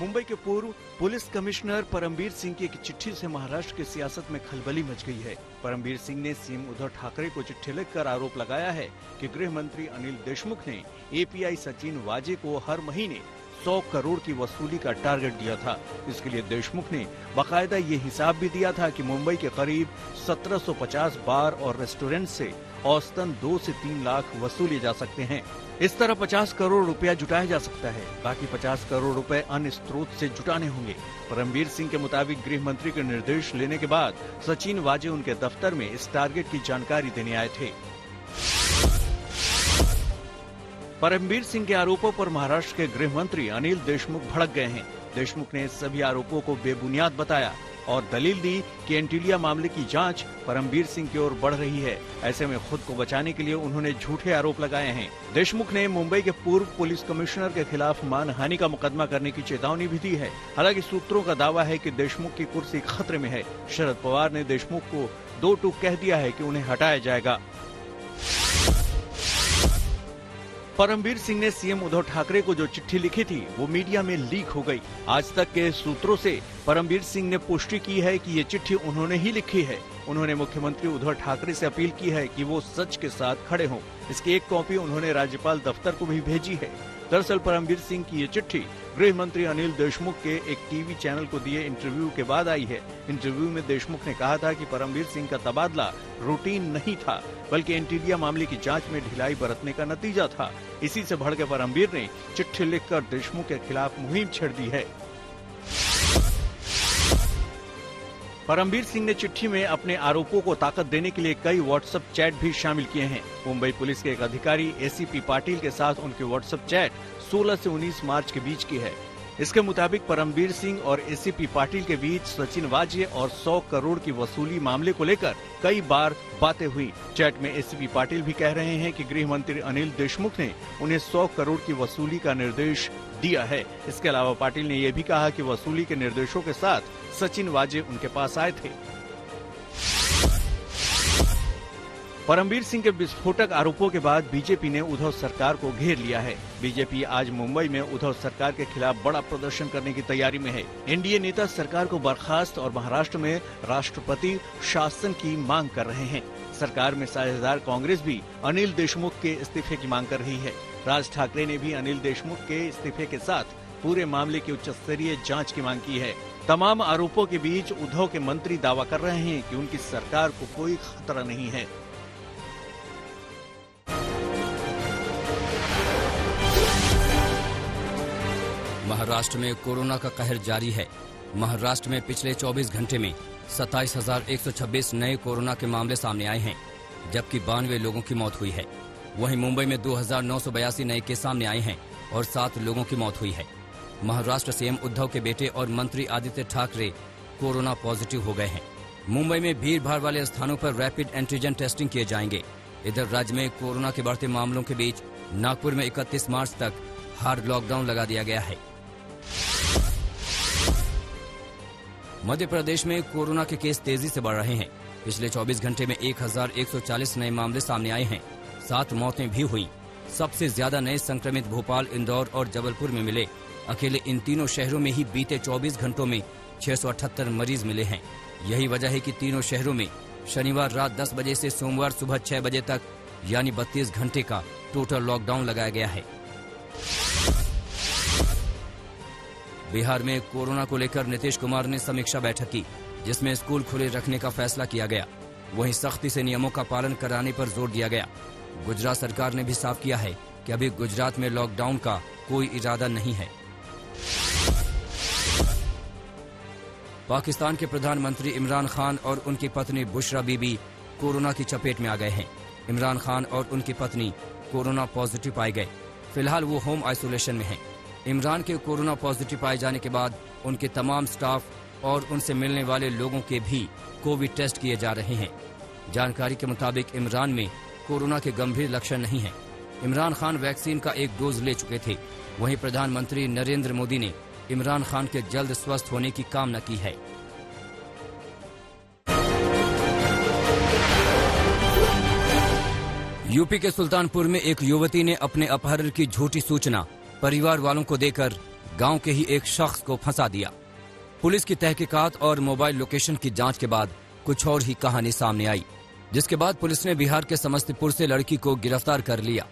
मुंबई के पूर्व police commissioner Parambir Singh की एक चिट्ठी से महाराष्ट्र की सियासत में खलबली मच गई है। परमबीर सिंह ने सीएम उद्धव ठाकरे को चिट्ठी लिखकर आरोप लगाया है कि गृह मंत्री अनिल देशमुख ने एपीआई सचिन वाजे को हर महीने 100 करोड़ की वसूली का टारगेट दिया था। इसके लिए देशमुख ने बाकायदा ये हिसाब भी दिया था कि मुंबई के करीब 1750 बार और रेस्टोरेंट से औसतन 2 से 3 लाख वसूले जा सकते हैं। इस तरह 50 करोड़ रुपया जुटाया जा सकता है। बाकी 50 करोड़ रुपए अन्य स्रोत से जुटाने होंगे। परमबीर सिंह के मुताबिक गृह मंत्री के निर्देश लेने के बाद सचिन वाजे उनके दफ्तर में इस टारगेट की जानकारी देने आए थे। परमबीर सिंह के आरोपों पर महाराष्ट्र के गृह मंत्री अनिल देशमुख भड़क गए हैं। देशमुख ने सभी आरोपों को बेबुनियाद बताया और दलील दी कि एंटीलिया मामले की जांच परमबीर सिंह की ओर बढ़ रही है। ऐसे में खुद को बचाने के लिए उन्होंने झूठे आरोप लगाए हैं। देशमुख ने मुंबई के पूर्व पुलिस कमिश्नर के खिलाफ मानहानि का मुकदमा करने की चेतावनी भी दी है। हालांकि सूत्रों का दावा है कि देशमुख की कुर्सी खतरे में है। शरद पवार ने देशमुख को 2 टूक कह दिया है कि उन्हें हटाया जाएगा। परमबीर सिंह ने सीएम उद्धव ठाकरे को जो चिट्ठी लिखी थी वो मीडिया में लीक हो गई। आज तक के सूत्रों से परमबीर सिंह ने पुष्टि की है कि ये चिट्ठी उन्होंने ही लिखी है। उन्होंने मुख्यमंत्री उद्धव ठाकरे से अपील की है कि वो सच के साथ खड़े हों। इसकी एक कॉपी उन्होंने राज्यपाल दफ्तर को भी भेजी है। दरअसल परमबीर सिंह की ये चिट्ठी गृह मंत्री अनिल देशमुख के एक टीवी चैनल को दिए इंटरव्यू के बाद आई है। इंटरव्यू में देशमुख ने कहा था कि परमबीर सिंह का तबादला रूटीन नहीं था, बल्कि एंटीलिया मामले की जांच में ढिलाई बरतने का नतीजा था। इसी से भड़के परमबीर ने चिट्ठी लिखकर देशमुख के खिलाफ मुहिम छेड़ दी है। परमबीर सिंह ने चिट्ठी में अपने आरोपों को ताकत देने के लिए कई व्हाट्सएप चैट भी शामिल किए हैं। मुंबई पुलिस के एक अधिकारी एसीपी पाटिल के साथ उनके व्हाट्सएप चैट 16 से 19 मार्च के बीच की है। इसके मुताबिक परमबीर सिंह और एसीपी पाटिल के बीच सचिन वाजे और 100 करोड़ की वसूली मामले को लेकर कई बार बातें हुई। चैट में एसीपी पाटिल भी कह रहे हैं कि गृह मंत्री अनिल देशमुख ने उन्हें 100 करोड़ की वसूली का निर्देश दिया है। इसके अलावा पाटिल ने यह भी कहा कि वसूली के निर्देशों के साथ सचिन वाजे उनके पास आए थे। परमबीर सिंह के विस्फोटक आरोपों के बाद बीजेपी ने उद्धव सरकार को घेर लिया है। बीजेपी आज मुंबई में उद्धव सरकार के खिलाफ बड़ा प्रदर्शन करने की तैयारी में है। एनडीए नेता सरकार को बर्खास्त और महाराष्ट्र में राष्ट्रपति शासन की मांग कर रहे हैं। सरकार में साझेदार कांग्रेस भी अनिल देशमुख के इस्तीफे की मांग कर रही है। राज ठाकरे ने भी अनिल देशमुख के इस्तीफे के साथ पूरे मामले की उच्च स्तरीय जाँच की मांग की है। तमाम आरोपों के बीच उद्धव के मंत्री दावा कर रहे हैं कि उनकी सरकार को कोई खतरा नहीं है। महाराष्ट्र में कोरोना का कहर जारी है। महाराष्ट्र में पिछले 24 घंटे में 27,126 नए कोरोना के मामले सामने आए हैं, जबकि 92 लोगों की मौत हुई है। वहीं मुंबई में 2,982 नए केस सामने आए हैं और 7 लोगों की मौत हुई है। महाराष्ट्र सीएम उद्धव के बेटे और मंत्री आदित्य ठाकरे कोरोना पॉजिटिव हो गए हैं। मुंबई में भीड़ भाड़ वाले स्थानों पर रैपिड एंटीजन टेस्टिंग किए जाएंगे। इधर राज्य में कोरोना के बढ़ते मामलों के बीच नागपुर में 31 मार्च तक हार्ड लॉकडाउन लगा दिया गया है। मध्य प्रदेश में कोरोना के केस तेजी से बढ़ रहे हैं। पिछले 24 घंटे में 1,140 नए मामले सामने आए हैं। 7 मौतें भी हुई। सबसे ज्यादा नए संक्रमित भोपाल, इंदौर और जबलपुर में मिले। अकेले इन तीनों शहरों में ही बीते 24 घंटों में 678 मरीज मिले हैं। यही वजह है कि तीनों शहरों में शनिवार रात 10 बजे से सोमवार सुबह 6 बजे तक यानी 32 घंटे का टोटल लॉकडाउन लगाया गया है। बिहार में कोरोना को लेकर नीतीश कुमार ने समीक्षा बैठक की, जिसमें स्कूल खुले रखने का फैसला किया गया। वहीं सख्ती से नियमों का पालन कराने पर जोर दिया गया। गुजरात सरकार ने भी साफ किया है कि अभी गुजरात में लॉकडाउन का कोई इरादा नहीं है। पाकिस्तान के प्रधानमंत्री इमरान खान और उनकी पत्नी बुशरा बीबी कोरोना की चपेट में आ गए हैं। इमरान खान और उनकी पत्नी कोरोना पॉजिटिव पाए गए। फिलहाल वो होम आइसोलेशन में हैं। इमरान के कोरोना पॉजिटिव पाए जाने के बाद उनके तमाम स्टाफ और उनसे मिलने वाले लोगों के भी कोविड टेस्ट किए जा रहे हैं। जानकारी के मुताबिक इमरान में कोरोना के गंभीर लक्षण नहीं हैं। इमरान खान वैक्सीन का एक डोज ले चुके थे। वहीं प्रधानमंत्री नरेंद्र मोदी ने इमरान खान के जल्द स्वस्थ होने की कामना की है। यूपी के सुल्तानपुर में एक युवती ने अपने अपहरण की झूठी सूचना परिवार वालों को देकर गांव के ही एक शख्स को फंसा दिया। पुलिस की तहकीकात और मोबाइल लोकेशन की जांच के बाद कुछ और ही कहानी सामने आई, जिसके बाद पुलिस ने बिहार के समस्तीपुर से लड़की को गिरफ्तार कर लिया।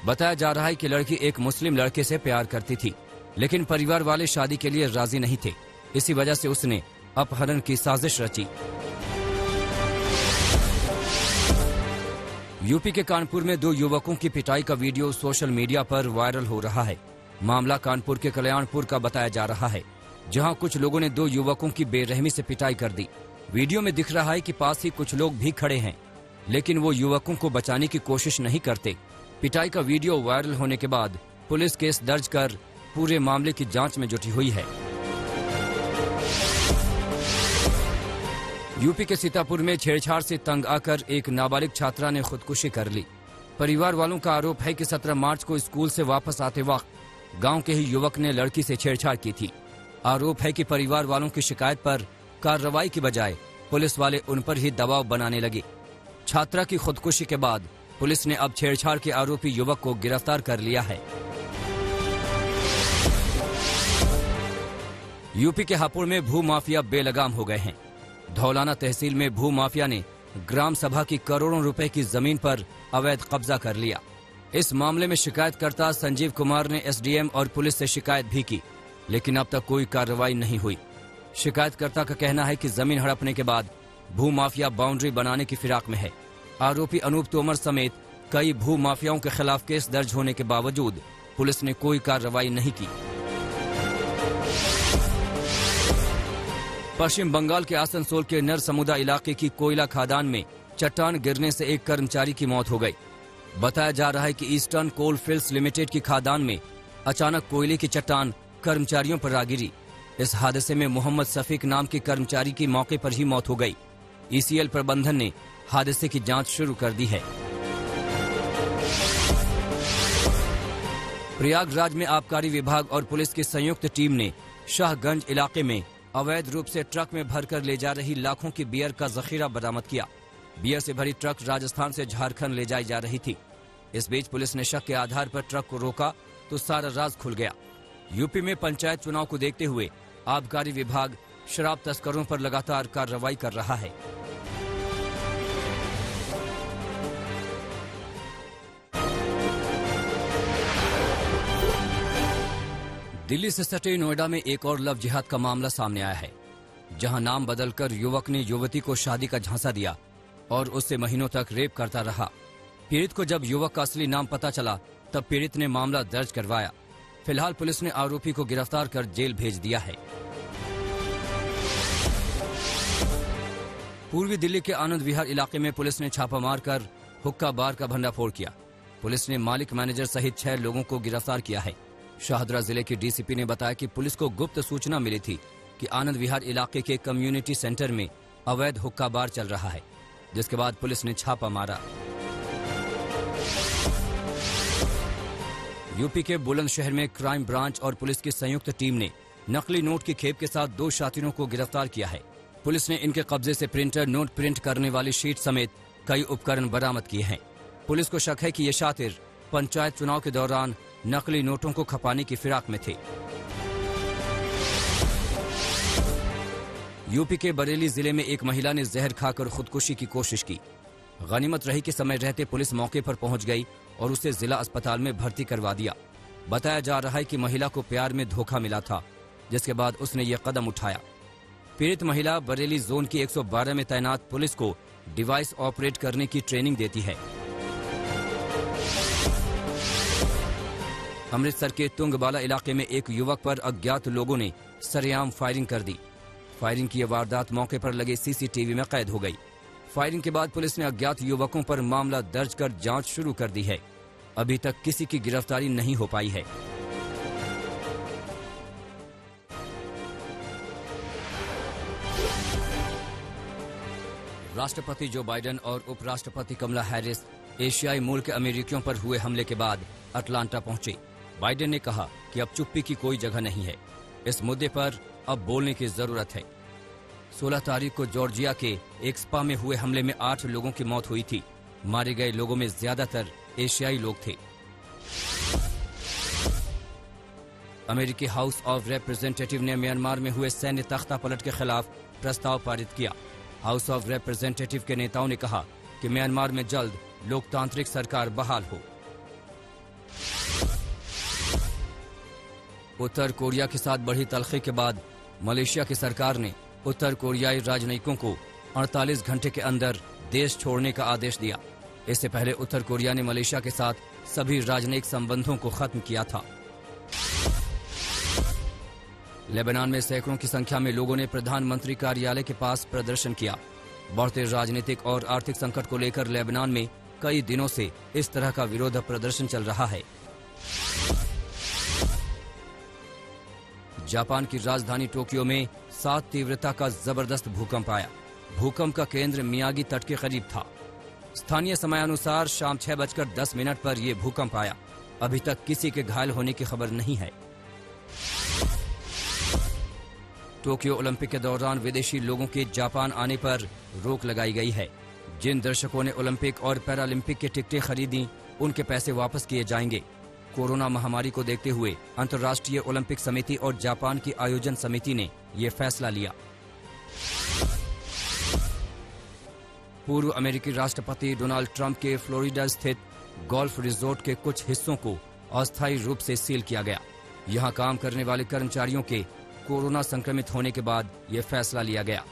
बताया जा रहा है कि लड़की एक मुस्लिम लड़के से प्यार करती थी, लेकिन परिवार वाले शादी के लिए राजी नहीं थे। इसी वजह से उसने अपहरण की साजिश रची। यूपी के कानपुर में 2 युवकों की पिटाई का वीडियो सोशल मीडिया पर वायरल हो रहा है। मामला कानपुर के कल्याणपुर का बताया जा रहा है, जहां कुछ लोगों ने 2 युवकों की बेरहमी से पिटाई कर दी। वीडियो में दिख रहा है कि पास ही कुछ लोग भी खड़े हैं, लेकिन वो युवकों को बचाने की कोशिश नहीं करते। पिटाई का वीडियो वायरल होने के बाद पुलिस केस दर्ज कर पूरे मामले की जांच में जुटी हुई है। यूपी के सीतापुर में छेड़छाड़ से तंग आकर एक नाबालिग छात्रा ने खुदकुशी कर ली। परिवार वालों का आरोप है कि 17 मार्च को स्कूल से वापस आते वक्त गांव के ही युवक ने लड़की से छेड़छाड़ की थी। आरोप है कि परिवार वालों की शिकायत पर कार्रवाई की बजाय पुलिस वाले उन पर ही दबाव बनाने लगे। छात्रा की खुदकुशी के बाद पुलिस ने अब छेड़छाड़ के आरोपी युवक को गिरफ्तार कर लिया है। यूपी के हापुड़ में भू माफिया बेलगाम हो गए हैं। धौलाना तहसील में भू माफिया ने ग्राम सभा की करोड़ों रुपए की जमीन पर अवैध कब्जा कर लिया। इस मामले में शिकायतकर्ता संजीव कुमार ने एसडीएम और पुलिस से शिकायत भी की, लेकिन अब तक कोई कार्रवाई नहीं हुई। शिकायतकर्ता का कहना है कि जमीन हड़पने के बाद भू माफिया बाउंड्री बनाने की फिराक में है। आरोपी अनूप तोमर समेत कई भू माफियाओं के खिलाफ केस दर्ज होने के बावजूद पुलिस ने कोई कार्रवाई नहीं की। पश्चिम बंगाल के आसनसोल के नरसमुदा इलाके की कोयला खादान में चट्टान गिरने से एक कर्मचारी की मौत हो गई। बताया जा रहा है कि ईस्टर्न कोल फील्ड्स लिमिटेड की खादान में अचानक कोयले की चट्टान कर्मचारियों पर आ गिरी। इस हादसे में मोहम्मद सफीक नाम के कर्मचारी की मौके पर ही मौत हो गई। ईसीएल प्रबंधन ने हादसे की जांच शुरू कर दी है। प्रयागराज में आबकारी विभाग और पुलिस की संयुक्त टीम ने शाहगंज इलाके में अवैध रूप से ट्रक में भरकर ले जा रही लाखों की बियर का जखीरा बरामद किया। बियर से भरी ट्रक राजस्थान से झारखंड ले जाई जा रही थी। इस बीच पुलिस ने शक के आधार पर ट्रक को रोका तो सारा राज खुल गया। यूपी में पंचायत चुनाव को देखते हुए आबकारी विभाग शराब तस्करों पर लगातार कार्रवाई कर रहा है। दिल्ली से सटे नोएडा में एक और लव जिहाद का मामला सामने आया है, जहां नाम बदलकर युवक ने युवती को शादी का झांसा दिया और उससे महीनों तक रेप करता रहा। पीड़ित को जब युवक का असली नाम पता चला तब पीड़ित ने मामला दर्ज करवाया। फिलहाल पुलिस ने आरोपी को गिरफ्तार कर जेल भेज दिया है। पूर्वी दिल्ली के आनंद विहार इलाके में पुलिस ने छापा मारकर हुक्का बार का भंडाफोड़ किया। पुलिस ने मालिक मैनेजर सहित 6 लोगों को गिरफ्तार किया है। शाहदरा जिले के डीसीपी ने बताया कि पुलिस को गुप्त सूचना मिली थी कि आनंद विहार इलाके के कम्युनिटी सेंटर में अवैध हुक्का बार चल रहा है, जिसके बाद पुलिस ने छापा मारा। यूपी के बुलंदशहर में क्राइम ब्रांच और पुलिस की संयुक्त टीम ने नकली नोट की खेप के साथ 2 शातिरों को गिरफ्तार किया है। पुलिस ने इनके कब्जे से प्रिंटर, नोट प्रिंट करने वाली शीट समेत कई उपकरण बरामद किए हैं। पुलिस को शक है कि ये शातिर पंचायत चुनाव के दौरान नकली नोटों को खपाने की फिराक में थे। यूपी के बरेली जिले में एक महिला ने जहर खाकर खुदकुशी की कोशिश की। गनीमत रही कि समय रहते पुलिस मौके पर पहुंच गई और उसे जिला अस्पताल में भर्ती करवा दिया। बताया जा रहा है कि महिला को प्यार में धोखा मिला था, जिसके बाद उसने ये कदम उठाया। पीड़ित महिला बरेली जोन की 112 में तैनात पुलिस को डिवाइस ऑपरेट करने की ट्रेनिंग देती है। अमृतसर के तुंगबाला इलाके में एक युवक पर अज्ञात लोगों ने सरेआम फायरिंग कर दी। फायरिंग की यह वारदात मौके पर लगे सीसीटीवी में कैद हो गई। फायरिंग के बाद पुलिस ने अज्ञात युवकों पर मामला दर्ज कर जांच शुरू कर दी है। अभी तक किसी की गिरफ्तारी नहीं हो पाई है। राष्ट्रपति जो बाइडेन और उपराष्ट्रपति कमला हैरिस एशियाई मूल के अमेरिकियों पर हुए हमले के बाद अटलांटा पहुंचे। बाइडेन ने कहा कि अब चुप्पी की कोई जगह नहीं है, इस मुद्दे पर अब बोलने की जरूरत है। 16 तारीख को जॉर्जिया के एक स्पा में हुए हमले में 8 लोगों की मौत हुई थी। मारे गए लोगों में ज्यादातर एशियाई लोग थे। अमेरिकी हाउस ऑफ रिप्रेजेंटेटिव ने म्यांमार में हुए सैन्य तख्तापलट के खिलाफ प्रस्ताव पारित किया। हाउस ऑफ रिप्रेजेंटेटिव के नेताओं ने कहा कि म्यांमार में जल्द लोकतांत्रिक सरकार बहाल हो। उत्तर कोरिया के साथ बढ़ी तलखी के बाद मलेशिया की सरकार ने उत्तर कोरियाई राजनयिकों को 48 घंटे के अंदर देश छोड़ने का आदेश दिया। इससे पहले उत्तर कोरिया ने मलेशिया के साथ सभी राजनयिक संबंधों को खत्म किया था। लेबनान में सैकड़ों की संख्या में लोगों ने प्रधानमंत्री कार्यालय के पास प्रदर्शन किया। बढ़ते राजनीतिक और आर्थिक संकट को लेकर लेबनान में कई दिनों से इस तरह का विरोध प्रदर्शन चल रहा है। जापान की राजधानी टोक्यो में 7 तीव्रता का जबरदस्त भूकंप आया। भूकंप का केंद्र मियागी तट के करीब था। स्थानीय समयानुसार शाम 6:10 पर यह भूकंप आया। अभी तक किसी के घायल होने की खबर नहीं है। टोक्यो ओलंपिक के दौरान विदेशी लोगों के जापान आने पर रोक लगाई गई है। जिन दर्शकों ने ओलंपिक और पैरालंपिक की टिकटें खरीदी, उनके पैसे वापस किए जाएंगे। कोरोना महामारी को देखते हुए अंतर्राष्ट्रीय ओलंपिक समिति और जापान की आयोजन समिति ने यह फैसला लिया। पूर्व अमेरिकी राष्ट्रपति डोनाल्ड ट्रंप के फ्लोरिडा स्थित गोल्फ रिजोर्ट के कुछ हिस्सों को अस्थायी रूप से सील किया गया। यहां काम करने वाले कर्मचारियों के कोरोना संक्रमित होने के बाद यह फैसला लिया गया।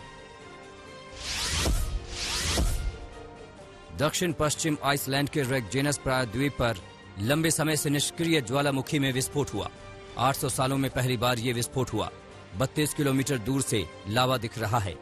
दक्षिण पश्चिम आइसलैंड के रेक्जेनस प्रायद्वीप पर लंबे समय से निष्क्रिय ज्वालामुखी में विस्फोट हुआ। 800 सालों में पहली बार यह विस्फोट हुआ। 32 किलोमीटर दूर से लावा दिख रहा है।